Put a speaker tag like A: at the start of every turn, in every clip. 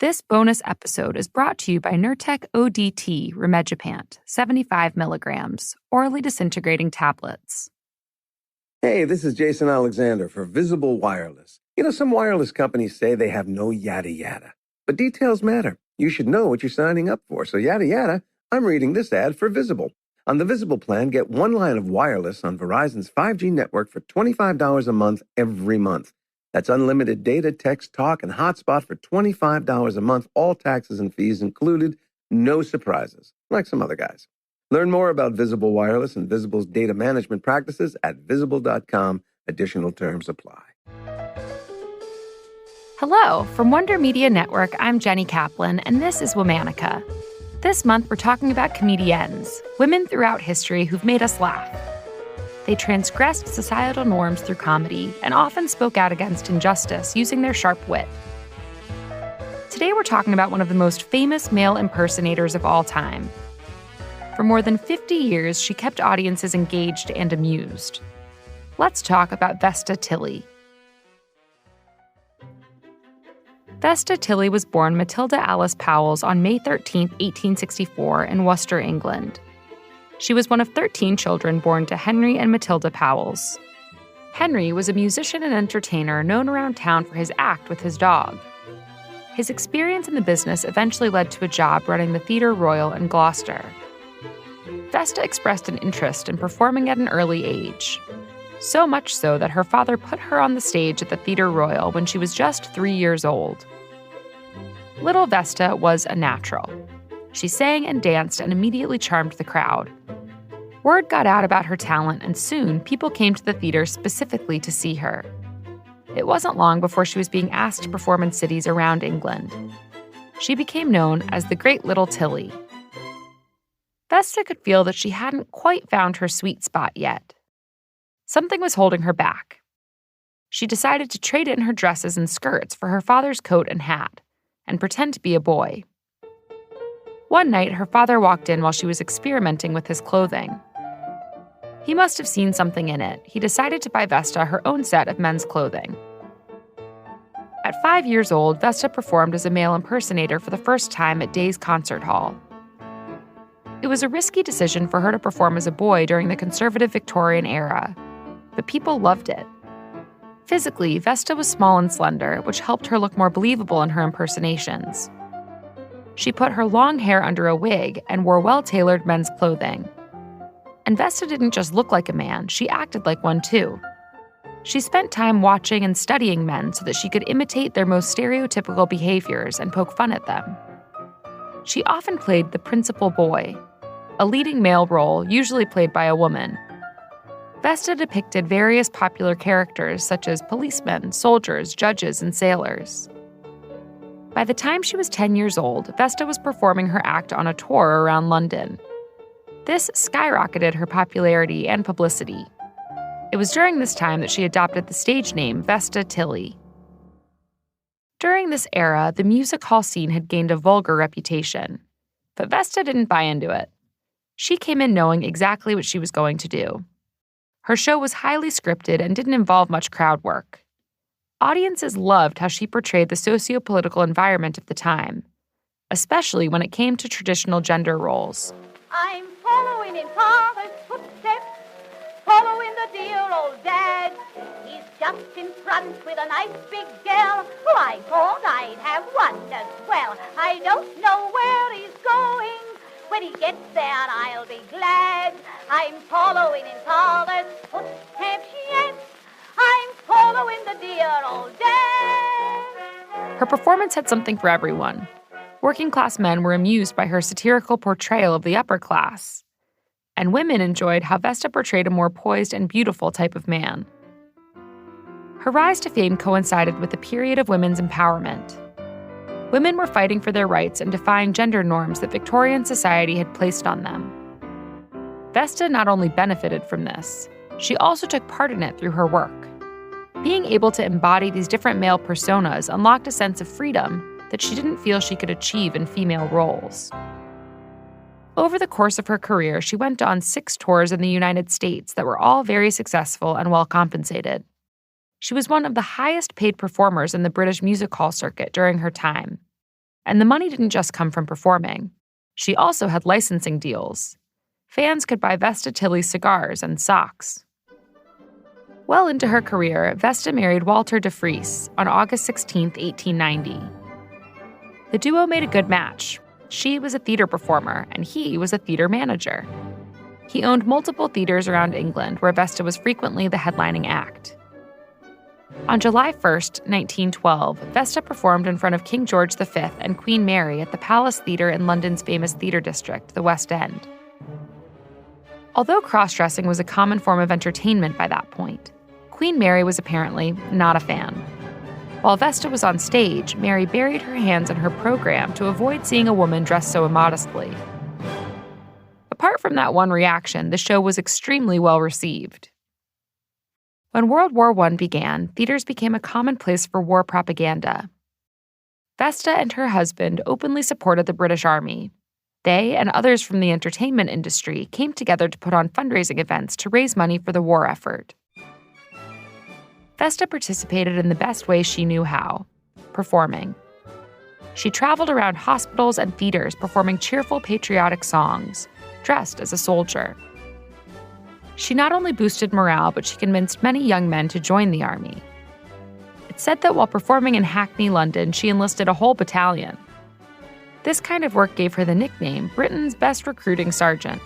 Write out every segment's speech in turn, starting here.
A: This bonus episode is brought to you by Nurtec ODT Rimegepant, 75 milligrams, orally disintegrating tablets.
B: Hey, this is Jason Alexander for Visible Wireless. You know, some wireless companies say they have no yada yada, but details matter. You should know what you're signing up for, so yada yada, I'm reading this ad for Visible. On the Visible plan, get one line of wireless on Verizon's 5G network for $25 a month every month. That's unlimited data, text, talk, and hotspot for $25 a month, all taxes and fees included, no surprises, like some other guys. Learn more about Visible Wireless and Visible's data management practices at visible.com. Additional terms apply.
A: Hello, from Wonder Media Network, I'm Jenny Kaplan, and this is Womanica. This month, we're talking about comediennes, women throughout history who've made us laugh. They transgressed societal norms through comedy and often spoke out against injustice using their sharp wit. Today, we're talking about one of the most famous male impersonators of all time. For more than 50 years, she kept audiences engaged and amused. Let's talk about Vesta Tilley. Vesta Tilley was born Matilda Alice Powles on May 13, 1864, in Worcester, England. She was one of 13 children born to Henry and Matilda Powles. Henry was a musician and entertainer known around town for his act with his dog. His experience in the business eventually led to a job running the Theatre Royal in Gloucester. Vesta expressed an interest in performing at an early age. So much so that her father put her on the stage at the Theatre Royal when she was just 3 years old. Little Vesta was a natural. She sang and danced and immediately charmed the crowd. Word got out about her talent, and soon people came to the theater specifically to see her. It wasn't long before she was being asked to perform in cities around England. She became known as the Great Little Tilly. Vesta could feel that she hadn't quite found her sweet spot yet. Something was holding her back. She decided to trade in her dresses and skirts for her father's coat and hat and pretend to be a boy. One night, her father walked in while she was experimenting with his clothing. He must have seen something in it. He decided to buy Vesta her own set of men's clothing. At 5 years old, Vesta performed as a male impersonator for the first time at Day's Concert Hall. It was a risky decision for her to perform as a boy during the conservative Victorian era, but people loved it. Physically, Vesta was small and slender, which helped her look more believable in her impersonations. She put her long hair under a wig and wore well-tailored men's clothing. And Vesta didn't just look like a man, she acted like one too. She spent time watching and studying men so that she could imitate their most stereotypical behaviors and poke fun at them. She often played the principal boy, a leading male role usually played by a woman. Vesta depicted various popular characters such as policemen, soldiers, judges, and sailors. By the time she was 10 years old, Vesta was performing her act on a tour around London. This skyrocketed her popularity and publicity. It was during this time that she adopted the stage name Vesta Tilley. During this era, the music hall scene had gained a vulgar reputation. But Vesta didn't buy into it. She came in knowing exactly what she was going to do. Her show was highly scripted and didn't involve much crowd work. Audiences loved how she portrayed the socio-political environment of the time, especially when it came to traditional gender roles.
C: I'm following in Father's footsteps, following the dear old dad. He's just in front with a nice big girl who I thought I'd have one as well. I don't know where he's going. When he gets there, I'll be glad. I'm following in Father's footsteps, yes. I'm following the dear old dad.
A: Her performance had something for everyone. Working-class men were amused by her satirical portrayal of the upper class. And women enjoyed how Vesta portrayed a more poised and beautiful type of man. Her rise to fame coincided with a period of women's empowerment. Women were fighting for their rights and defying gender norms that Victorian society had placed on them. Vesta not only benefited from this, she also took part in it through her work. Being able to embody these different male personas unlocked a sense of freedom that she didn't feel she could achieve in female roles. Over the course of her career, she went on 6 tours in the United States that were all very successful and well compensated. She was one of the highest paid performers in the British music hall circuit during her time. And the money didn't just come from performing. She also had licensing deals. Fans could buy Vesta Tilley cigars and socks. Well into her career, Vesta married Walter de Vries on August 16, 1890. The duo made a good match. She was a theater performer, and he was a theater manager. He owned multiple theaters around England, where Vesta was frequently the headlining act. On July 1, 1912, Vesta performed in front of King George V and Queen Mary at the Palace Theatre in London's famous theatre district, the West End. Although cross-dressing was a common form of entertainment by that point, Queen Mary was apparently not a fan. While Vesta was on stage, Mary buried her hands in her program to avoid seeing a woman dressed so immodestly. Apart from that one reaction, the show was extremely well received. When World War I began, theaters became a common place for war propaganda. Vesta and her husband openly supported the British Army. They and others from the entertainment industry came together to put on fundraising events to raise money for the war effort. Vesta participated in the best way she knew how, performing. She traveled around hospitals and theaters performing cheerful patriotic songs, dressed as a soldier. She not only boosted morale, but she convinced many young men to join the army. It's said that while performing in Hackney, London, she enlisted a whole battalion. This kind of work gave her the nickname Britain's Best Recruiting Sergeant.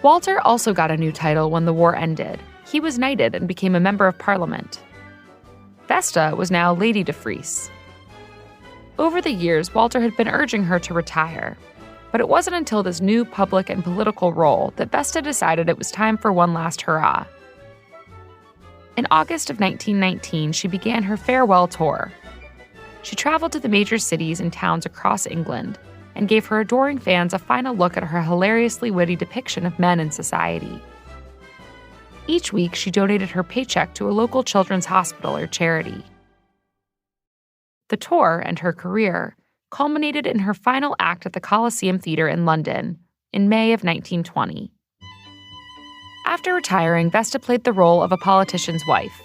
A: Walter also got a new title when the war ended. He was knighted and became a member of Parliament. Vesta was now Lady de Vries. Over the years, Walter had been urging her to retire. But it wasn't until this new public and political role that Vesta decided it was time for one last hurrah. In August of 1919, she began her farewell tour. She traveled to the major cities and towns across England and gave her adoring fans a final look at her hilariously witty depiction of men in society. Each week, she donated her paycheck to a local children's hospital or charity. The tour and her career culminated in her final act at the Coliseum Theatre in London in May of 1920. After retiring, Vesta played the role of a politician's wife.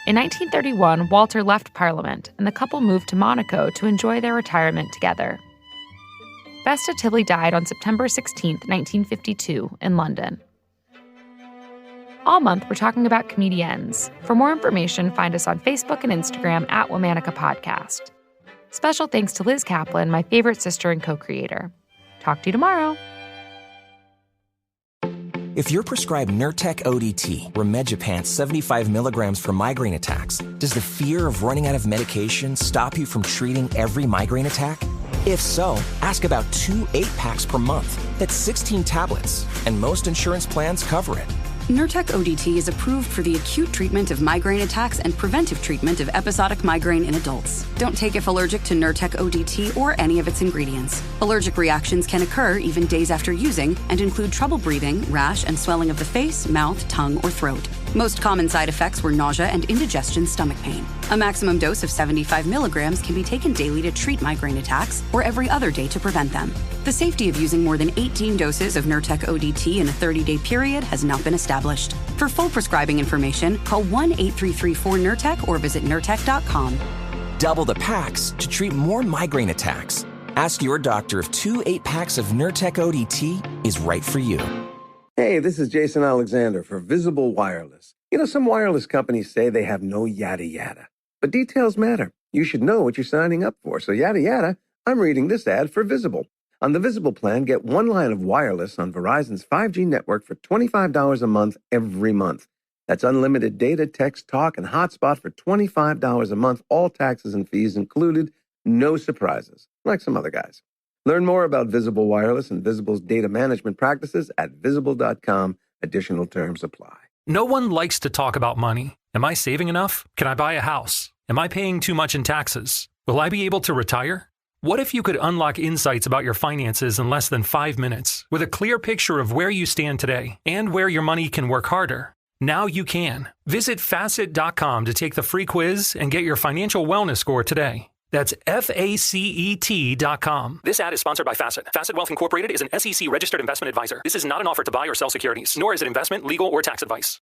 A: In 1931, Walter left Parliament, and the couple moved to Monaco to enjoy their retirement together. Vesta Tilley died on September 16, 1952, in London. All month, we're talking about Comediennes. For more information, find us on Facebook and Instagram at Womanica Podcast. Special thanks to Liz Kaplan, my favorite sister and co-creator. Talk to you tomorrow.
D: If you're prescribed Nurtec ODT, Rimegepant 75 milligrams for migraine attacks, does the fear of running out of medication stop you from treating every migraine attack? If so, ask about 2 8-packs per month. That's 16 tablets, and most insurance plans cover it.
E: Nurtec ODT is approved for the acute treatment of migraine attacks and preventive treatment of episodic migraine in adults. Don't take if allergic to Nurtec ODT or any of its ingredients. Allergic reactions can occur even days after using and include trouble breathing, rash, and swelling of the face, mouth, tongue, or throat. Most common side effects were nausea and indigestion stomach pain. A maximum dose of 75 milligrams can be taken daily to treat migraine attacks or every other day to prevent them. The safety of using more than 18 doses of Nurtec ODT in a 30-day period has not been established. For full prescribing information, call 1-8334-NURTEC or visit Nurtec.com.
D: Double the packs to treat more migraine attacks. Ask your doctor if 2 8-packs of Nurtec ODT is right for you.
B: Hey, this is Jason Alexander for Visible Wireless. You know, some wireless companies say they have no yada yada, but details matter. You should know what you're signing up for. So yada yada, I'm reading this ad for Visible. On the Visible plan, get one line of wireless on Verizon's 5G network for $25 a month every month. That's unlimited data, text, talk, and hotspot for $25 a month, all taxes and fees included, no surprises, like some other guys. Learn more about Visible Wireless and Visible's data management practices at Visible.com. Additional terms apply.
F: No one likes to talk about money. Am I saving enough? Can I buy a house? Am I paying too much in taxes? Will I be able to retire? What if you could unlock insights about your finances in less than 5 minutes with a clear picture of where you stand today and where your money can work harder? Now you can. Visit Facet.com to take the free quiz and get your financial wellness score today. That's FACET.com. This ad is sponsored by Facet. Facet Wealth Incorporated is an SEC registered investment advisor. This is not an offer to buy or sell securities, nor is it investment, legal, or tax advice.